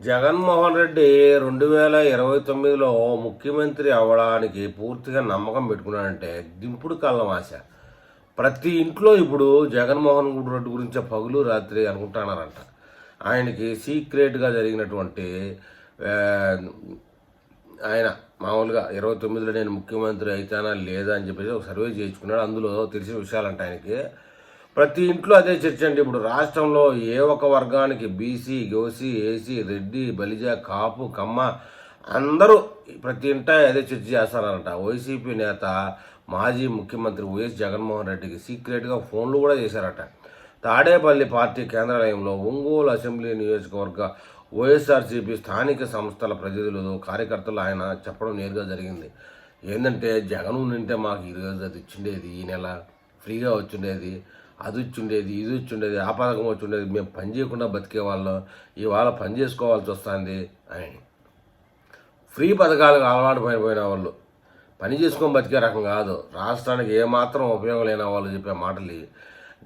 జగన్మోహన్ రెడ్డి 2029లో ముఖ్యమంత్రి అవ్వడానికి పూర్తిగా నమ్మకం పెట్టుకున్నాడంటే దింపుడు కళ్ళం ఆశ. ప్రతి ఇంట్లో ఇప్పుడు జగన్మోహన్ రెడ్డి గురించే పగులు రాత్రి అనుకుంటున్నారంట. ఆయనకి సీక్రెట్గా జరిగినటువంటి ఆయన మామూలుగా 29లో నేను ముఖ్యమంత్రి అవుతానా లేదా అని చెప్పేసి ఒక సర్వే చేయించుకున్నాడు. అందులో తెలిసిన విషయాలంట ఆయనకి. ప్రతి ఇంట్లో అదే చర్చ అండి. ఇప్పుడు రాష్ట్రంలో ఏ ఒక వర్గానికి BC, OC, SC, Reddy, Balija, Kapu, Kamma అందరూ ప్రతి ఇంట అదే చర్చ చేస్తారంట. వైసీపీ నేత మాజీ ముఖ్యమంత్రి వైఎస్ జగన్మోహన్ రెడ్డికి సీక్రెట్గా ఫోన్లు కూడా చేశారట. తాడేపల్లి పార్టీ కేంద్రాలయంలో ఒంగోలు అసెంబ్లీ నియోజకవర్గ వైఎస్ఆర్సీపీ స్థానిక సంస్థల ప్రతినిధులు, కార్యకర్తలు ఆయన చెప్పడం నేరుగా జరిగింది. ఏంటంటే జగన్ ఉంటే మాకు ఈరోజు అది ఇచ్చిండేది, ఈ నెల ఫ్రీగా వచ్చిండేది, అది వచ్చిండేది, ఇది వచ్చిండేది, ఆ పథకం వచ్చిండేది, మేము పని చేయకుండా బతికే వాళ్ళం, ఇవాళ పని చేసుకోవాల్సి వస్తుంది అని. ఫ్రీ పథకాలకు అలవాటు పడిపోయిన వాళ్ళు, పని చేసుకొని బతికే రకం కాదు, రాష్ట్రానికి ఏమాత్రం ఉపయోగం లేని వాళ్ళు చెప్పే మాటలు.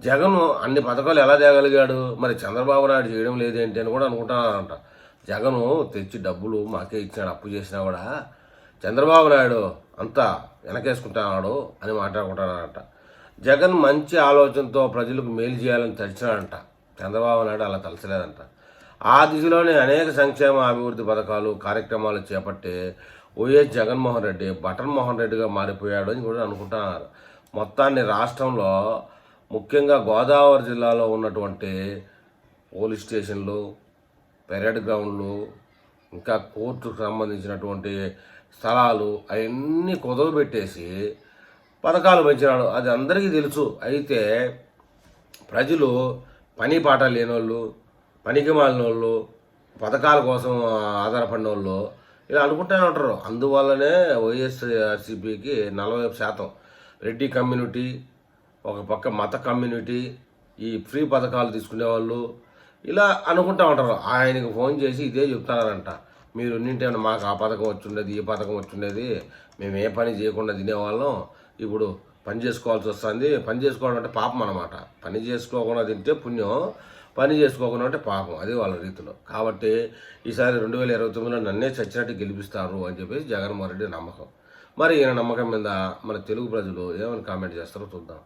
జగన్ అన్ని పథకాలు ఎలా తేగలిగాడు, మరి చంద్రబాబు నాయుడు చేయడం లేదేంటి అని కూడా అనుకుంటున్నారంట. జగను తెచ్చి డబ్బులు మాకే ఇచ్చినాడు, అప్పు చేసినా కూడా చంద్రబాబు నాయుడు అంతా వెనకేసుకుంటున్నాడు అని మాట్లాడుకుంటున్నారంట. జగన్ మంచి ఆలోచనతో ప్రజలకు మేలు చేయాలని తలిచాడంట. చంద్రబాబు నాయుడు అలా తలచలేదంట. ఆ దిశలోనే అనేక సంక్షేమ అభివృద్ధి పథకాలు, కార్యక్రమాలు చేపట్టి వైఎస్ జగన్మోహన్ రెడ్డి బటన్ మోహన్ రెడ్డిగా మారిపోయాడు అని కూడా అనుకుంటున్నారు. మొత్తాన్ని రాష్ట్రంలో ముఖ్యంగా గోదావరి జిల్లాలో ఉన్నటువంటి పోలీస్ స్టేషన్లు, పెరేడ్ గ్రౌండ్లు, ఇంకా కోర్టుకు సంబంధించినటువంటి స్థలాలు అవన్నీ కుదవబెట్టేసి పథకాలు పెంచినాడు. అది అందరికీ తెలుసు. అయితే ప్రజలు పని పాట లేని వాళ్ళు, పనికి మాలిన వాళ్ళు, పథకాల కోసం ఆధారపడిన వాళ్ళు ఇలా అనుకుంటూనే ఉంటారు. అందువల్లనే వైఎస్ఆర్సీపీకి 40% రెడ్డి కమ్యూనిటీ, ఒక పక్క మత కమ్యూనిటీ, ఈ ఫ్రీ పథకాలు తీసుకునేవాళ్ళు ఇలా అనుకుంటూ ఉంటారు. ఆయనకు ఫోన్ చేసి ఇదే చెప్తున్నారంట, మీరు ఉన్నింటే మాకు ఆ పథకం వచ్చిండేది, ఈ పథకం వచ్చిండేది, మేము ఏ పని చేయకుండా తినేవాళ్ళం, ఇప్పుడు పని చేసుకోవాల్సి వస్తుంది. పని చేసుకోవడం అంటే పాపం అన్నమాట. పని చేసుకోకుండా తింటే పుణ్యం, పని చేసుకోకుండా అంటే పాపం, అది వాళ్ళ రీతిలో. కాబట్టి ఈసారి 2029లో నన్నే చచ్చినట్టు గెలిపిస్తారు అని చెప్పేసి జగన్మోహన్ రెడ్డి నమ్మకం. మరి ఈయన నమ్మకం మీద మన తెలుగు ప్రజలు ఏమని కామెంట్ చేస్తారో చూద్దాం.